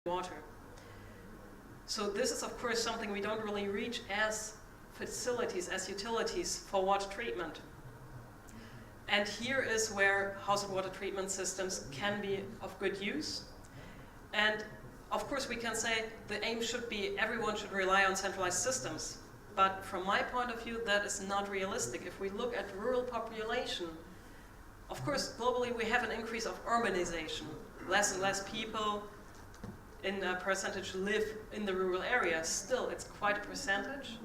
water. So this is of course something we don't really reach as facilities, as utilities for water treatment. And here is where household water treatment systems can be of good use. And of course we can say the aim should be everyone should rely on centralized systems. But from my point of view, that is not realistic. If we look at rural population, of course globally we have an increase of urbanization. Less and less people in a percentage live in the rural areas. Still, it's quite a percentage.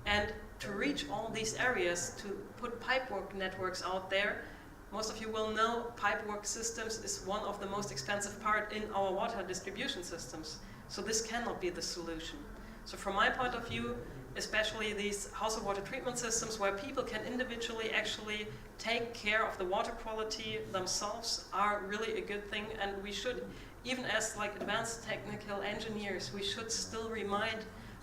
And to reach all these areas, to put pipework networks out there, most of you will know pipework systems is one of the most expensive part in our water distribution systems. So this cannot be the solution. So from my point of view, especially these household water treatment systems where people can individually actually take care of the water quality themselves are really a good thing, and we should, even as like advanced technical engineers, we should still remind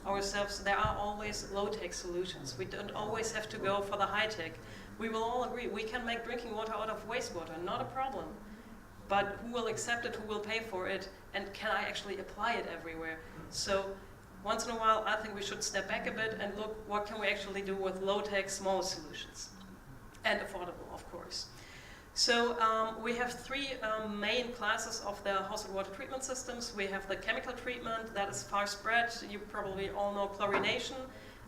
ourselves there are always low-tech solutions. We don't always have to go for the high-tech. We will all agree we can make drinking water out of wastewater, not a problem. But who will accept it, who will pay for it, and can I actually apply it everywhere? So once in a while, I think we should step back a bit and look what can we actually do with low-tech, small solutions. And affordable, of course. So we have three main classes of the household water treatment systems. We have the chemical treatment that is far spread. You probably all know chlorination.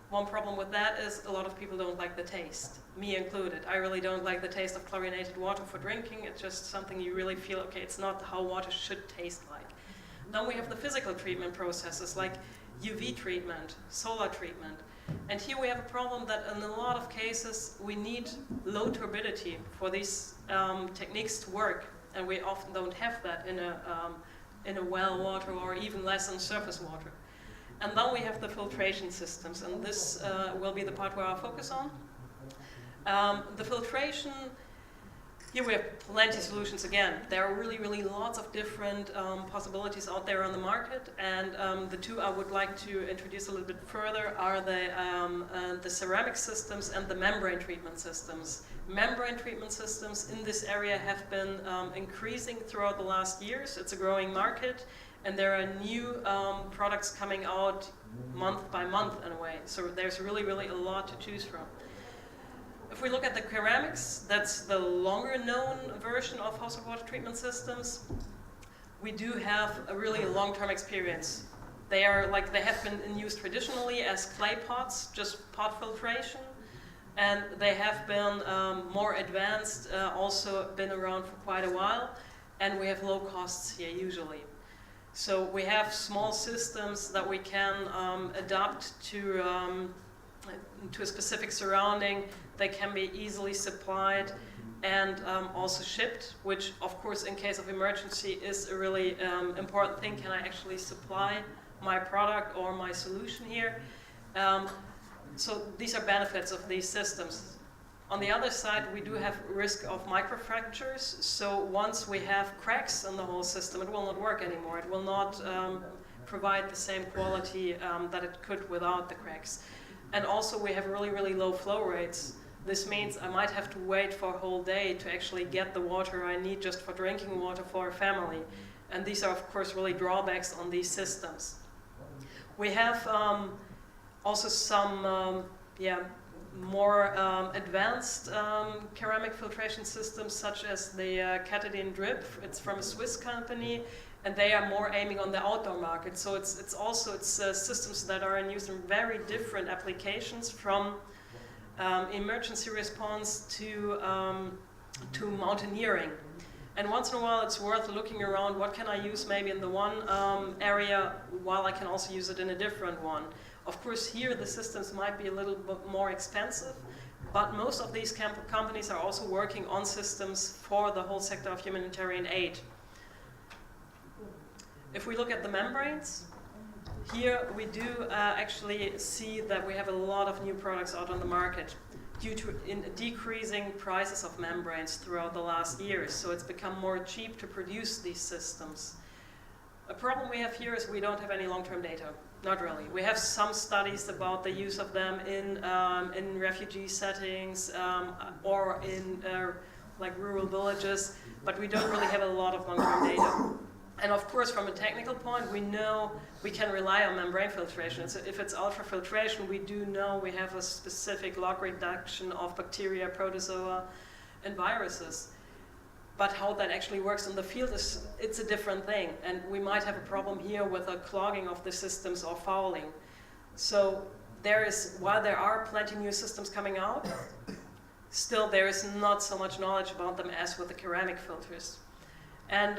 One problem with that is a lot of people don't like the taste, me included. I really don't like the taste of chlorinated water for drinking. It's just something you really feel, okay, it's not how water should taste like. Then we have the physical treatment processes like UV treatment, solar treatment. And here we have a problem that in a lot of cases we need low turbidity for these techniques to work, and we often don't have that in a well water or even less in surface water. And then we have the filtration systems, and this will be the part where I'll focus on. The filtration, here we have plenty of solutions again. There are really lots of different possibilities out there on the market, and the two I would like to introduce a little bit further are the ceramic systems and the membrane treatment systems. Membrane treatment systems in this area have been increasing throughout the last years. It's a growing market, and there are new products coming out month by month in a way. So there's really a lot to choose from. If we look at the ceramics, that's the longer known version of household water treatment systems. We do have a really long-term experience. They have been in use traditionally as clay pots, just pot filtration. And they have been more advanced, also been around for quite a while. And we have low costs here usually. So we have small systems that we can adapt to a specific surrounding. They can be easily supplied and also shipped, which of course in case of emergency is a really important thing. Can I actually supply my product or my solution here? So these are benefits of these systems. On the other side, we do have risk of microfractures. So once we have cracks in the whole system, it will not work anymore. It will not provide the same quality that it could without the cracks. And also we have really low flow rates. This means I might have to wait for a whole day to actually get the water I need just for drinking water for a family. And these are of course really drawbacks on these systems. We have also some more advanced ceramic filtration systems such as the Katadyn Drip. It's from a Swiss company, and they are more aiming on the outdoor market. So it's systems that are in use in very different applications, from emergency response to mountaineering. And once in a while it's worth looking around, what can I use maybe in the one area while I can also use it in a different one. Of course here the systems might be a little bit more expensive, but most of these companies are also working on systems for the whole sector of humanitarian aid. If we look at the membranes, here we do actually see that we have a lot of new products out on the market due to decreasing prices of membranes throughout the last years. So it's become more cheap to produce these systems. A problem we have here is we don't have any long-term data. Not really. We have some studies about the use of them in refugee settings or in like rural villages, but we don't really have a lot of long-term data. And of course, from a technical point, we know we can rely on membrane filtration. So if it's ultrafiltration, we do know we have a specific log reduction of bacteria, protozoa, and viruses. But how that actually works in the field it's a different thing. And we might have a problem here with a clogging of the systems or fouling. So while there are plenty new systems coming out, still there is not so much knowledge about them as with the ceramic filters. And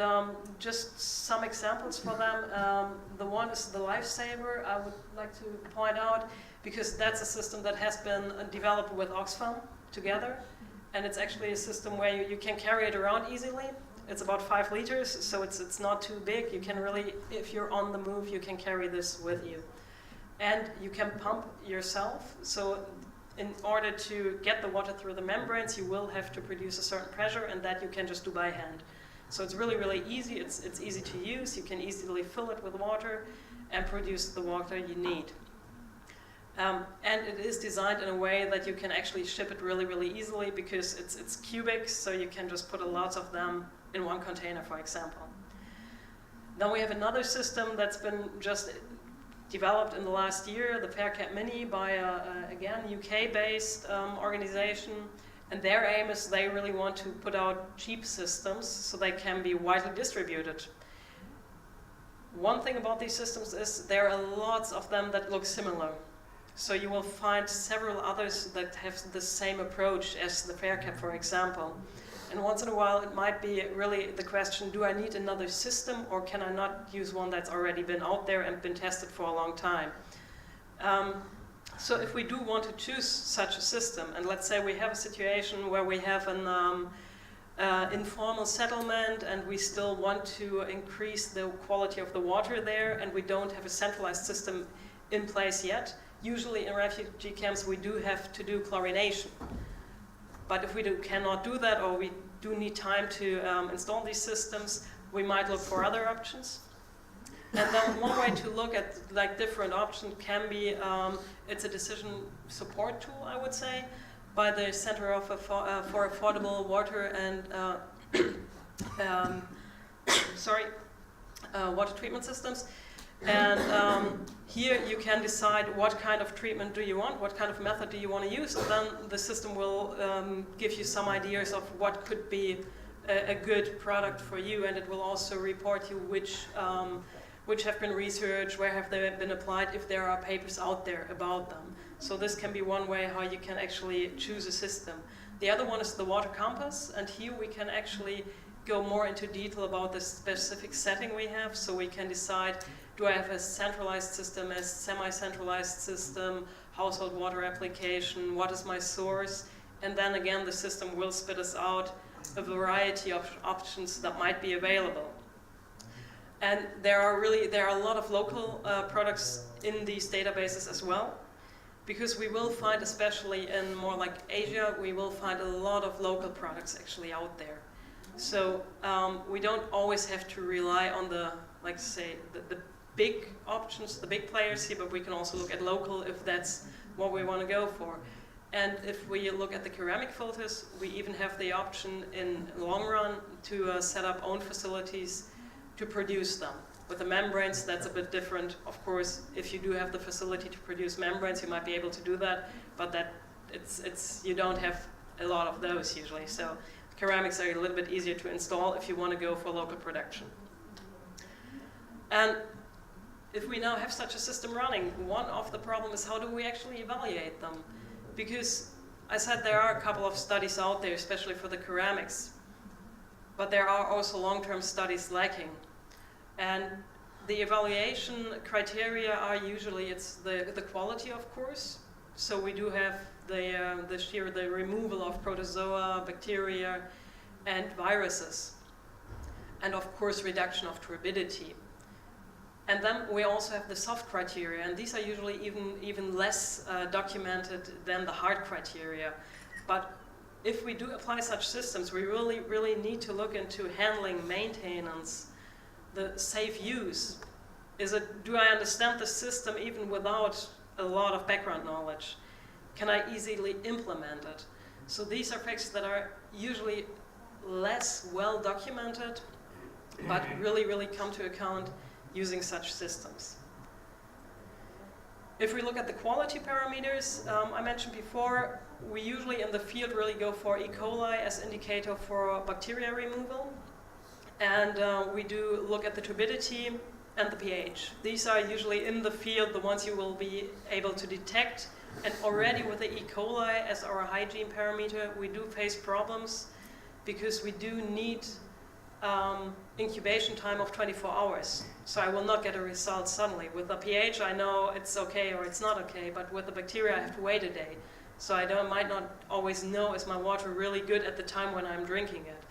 just some examples for them. The one is the Lifesaver, I would like to point out, because that's a system that has been developed with Oxfam together. And it's actually a system where you can carry it around easily. It's about 5 liters, so it's not too big. You can really, if you're on the move, you can carry this with you. And you can pump yourself. So in order to get the water through the membranes, you will have to produce a certain pressure, and that you can just do by hand. So it's really, really easy. It's easy to use. You can easily fill it with water and produce the water you need. And it is designed in a way that you can actually ship it really, really easily, because it's cubic, so you can just put a lot of them in one container, for example. Then we have another system that's been just developed in the last year, the Faircap Mini, by again, UK-based organization. And their aim is they really want to put out cheap systems so they can be widely distributed. One thing about these systems is there are lots of them that look similar. So you will find several others that have the same approach as the Faircap, for example. And once in a while it might be really the question, do I need another system, or can I not use one that's already been out there and been tested for a long time? So if we do want to choose such a system, and let's say we have a situation where we have an informal settlement and we still want to increase the quality of the water there, and we don't have a centralized system in place yet, usually in refugee camps we do have to do chlorination. But if we cannot do that, or we do need time to install these systems, we might look for other options. And then one way to look at different options can be, it's a decision support tool, I would say, by the Center for Affordable Water and Water Treatment Systems. And here you can decide what kind of treatment do you want, what kind of method do you want to use, and then the system will give you some ideas of what could be a good product for you, and it will also report you which have been researched, where have they been applied, if there are papers out there about them. So this can be one way how you can actually choose a system. The other one is the Water Compass, and here we can actually go more into detail about the specific setting we have, so we can decide, do I have a centralized system, a semi-centralized system, household water application, what is my source? And then again, the system will spit us out a variety of options that might be available. And there are a lot of local products in these databases as well, because we will find, especially in more like Asia, we will find a lot of local products actually out there. So we don't always have to rely on the big options, the big players here, but we can also look at local if that's what we want to go for. And if we look at the ceramic filters, we even have the option in the long run to set up own facilities to produce them. With the membranes, that's a bit different. Of course, if you do have the facility to produce membranes, you might be able to do that, but you don't have a lot of those usually. So ceramics are a little bit easier to install if you want to go for local production. And if we now have such a system running, one of the problems is how do we actually evaluate them? Because I said there are a couple of studies out there, especially for the ceramics, but there are also long-term studies lacking. And the evaluation criteria are usually, it's the quality, of course. So we do have the removal of protozoa, bacteria, and viruses. And of course, reduction of turbidity. And then we also have the soft criteria, and these are usually even less documented than the hard criteria. But if we do apply such systems, we really need to look into handling, maintenance, the safe use. Do I understand the system even without a lot of background knowledge? Can I easily implement it? So these are factors that are usually less well documented, but really, really come to account using such systems. If we look at the quality parameters, I mentioned before, we usually in the field really go for E. coli as indicator for bacteria removal. And we do look at the turbidity and the pH. These are usually in the field the ones you will be able to detect. And already with the E. coli as our hygiene parameter, we do face problems because we do need incubation time of 24 hours. So I will not get a result suddenly. With the pH, I know it's okay or it's not okay, but with the bacteria, I have to wait a day. So I might not always know, is my water really good at the time when I'm drinking it.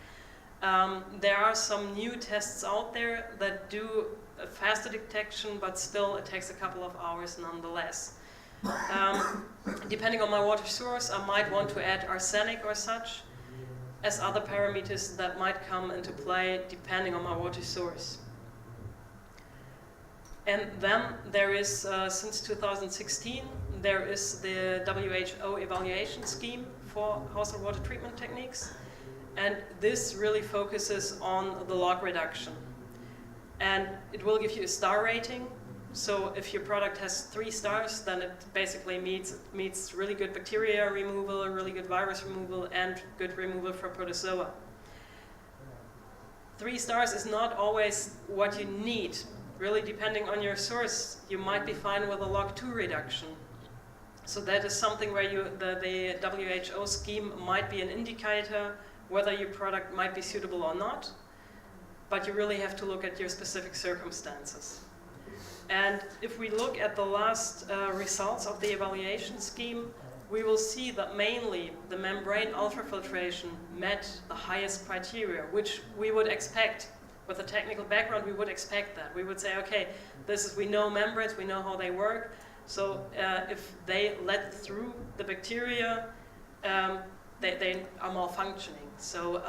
There are some new tests out there that do a faster detection, but still it takes a couple of hours nonetheless. Depending on my water source, I might want to add arsenic or such as other parameters that might come into play depending on my water source. And then there is, since 2016, there is the WHO evaluation scheme for household water treatment techniques. And this really focuses on the log reduction. And it will give you a star rating. So if your product has 3 stars, then it basically meets really good bacteria removal, really good virus removal, and good removal for protozoa. 3 stars is not always what you need. Really, depending on your source, you might be fine with a log 2 reduction. So that is something where the WHO scheme might be an indicator whether your product might be suitable or not, but you really have to look at your specific circumstances. And if we look at the last results of the evaluation scheme, we will see that mainly the membrane ultrafiltration met the highest criteria, which we would expect. With a technical background, we would expect that. We would say, okay, we know membranes, we know how they work, so if they let through the bacteria, they are malfunctioning. So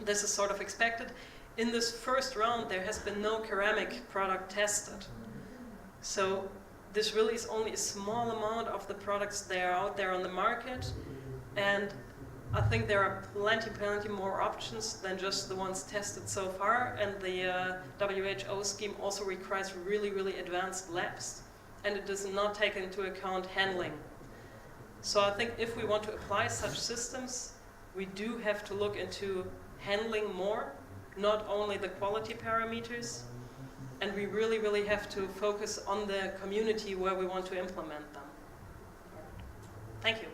this is sort of expected. In this first round, there has been no ceramic product tested. So this really is only a small amount of the products that are out there on the market. And I think there are plenty more options than just the ones tested so far. And the WHO scheme also requires really advanced labs. And it does not take into account handling. So I think if we want to apply such systems, we do have to look into handling more, not only the quality parameters, and we really have to focus on the community where we want to implement them. Thank you.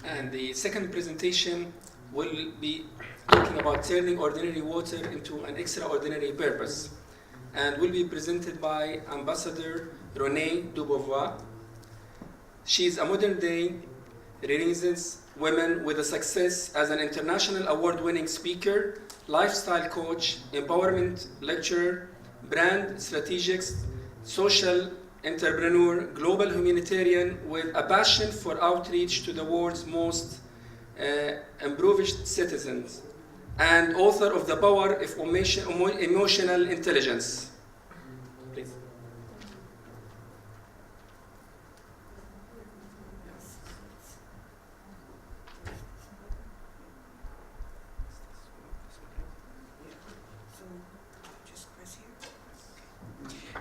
And the second presentation will be talking about turning ordinary water into an extraordinary purpose, and will be presented by Ambassador Renée Dubovois. She is a modern-day Renaissance woman with a success as an international award-winning speaker, lifestyle coach, empowerment lecturer, brand strategist, social entrepreneur, global humanitarian with a passion for outreach to the world's most impoverished citizens, and author of The Power of Emotional Intelligence. Please.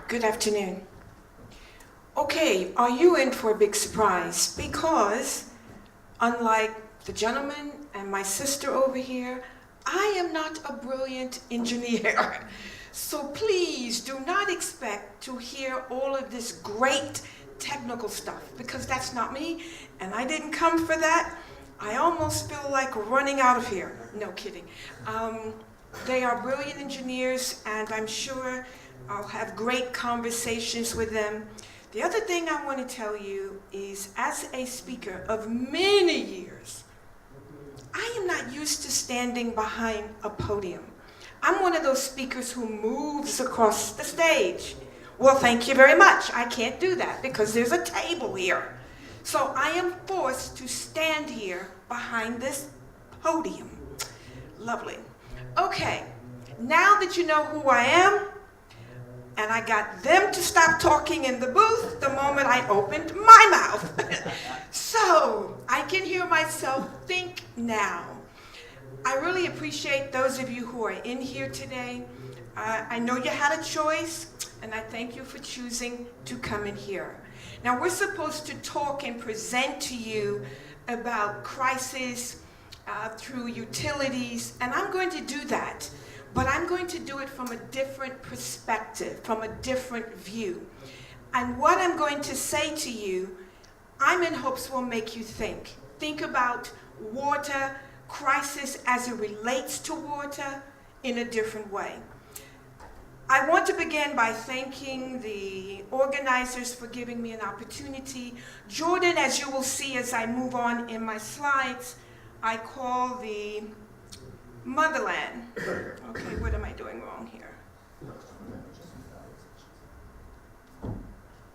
Good afternoon. Okay, are you in for a big surprise? Because unlike the gentleman and my sister over here, I am not a brilliant engineer. So please do not expect to hear all of this great technical stuff, because that's not me, and I didn't come for that. I almost feel like running out of here. No kidding. They are brilliant engineers, and I'm sure I'll have great conversations with them. The other thing I want to tell you is, as a speaker of many years, I am not used to standing behind a podium. I'm one of those speakers who moves across the stage. Well, thank you very much. I can't do that because there's a table here. So I am forced to stand here behind this podium. Lovely. Okay, now that you know who I am, and I got them to stop talking in the booth the moment I opened my mouth. So I can hear myself think now. I really appreciate those of you who are in here today. I know you had a choice, and I thank you for choosing to come in here. Now, we're supposed to talk and present to you about crisis through utilities, and I'm going to do that, but I'm going to do it from a different perspective, from a different view. And what I'm going to say to you, I'm in hopes will make you think. Think about water, crisis as it relates to water in a different way. I want to begin by thanking the organizers for giving me an opportunity. Jordan, as you will see as I move on in my slides, I call the motherland. Okay, what am I doing wrong here?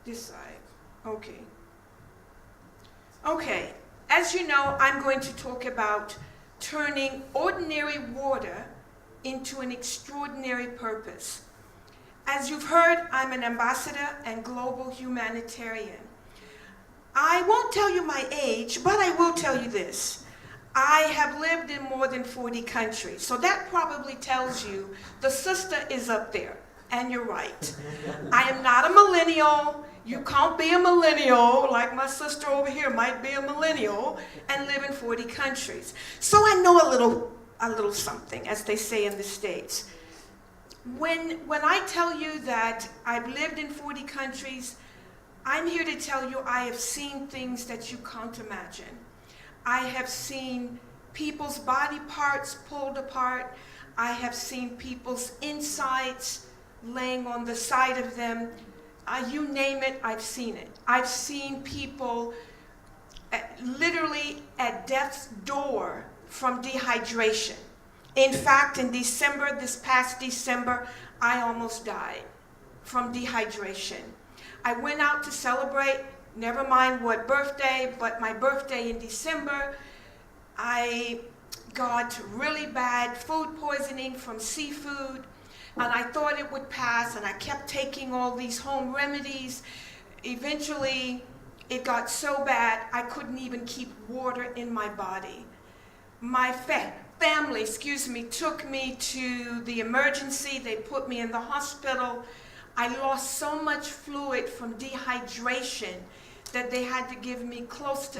This side, okay. Okay, as you know, I'm going to talk about turning ordinary water into an extraordinary purpose. As you've heard, I'm an ambassador and global humanitarian. I won't tell you my age, but I will tell you this. I have lived in more than 40 countries, so that probably tells you the sister is up there, and you're right. I am not a millennial. You can't be a millennial, like my sister over here might be a millennial, and live in 40 countries. So I know a little something, as they say in the States. When I tell you that I've lived in 40 countries, I'm here to tell you I have seen things that you can't imagine. I have seen people's body parts pulled apart. I have seen people's insides laying on the side of them. You name it, I've seen it. I've seen people literally at death's door from dehydration. In fact, in December, this past December, I almost died from dehydration. I went out to celebrate, never mind what birthday, but my birthday in December, I got really bad food poisoning from seafood, and I thought it would pass, and I kept taking all these home remedies. Eventually, it got so bad, I couldn't even keep water in my body. My family, took me to the emergency. They put me in the hospital. I lost so much fluid from dehydration that they had to give me close to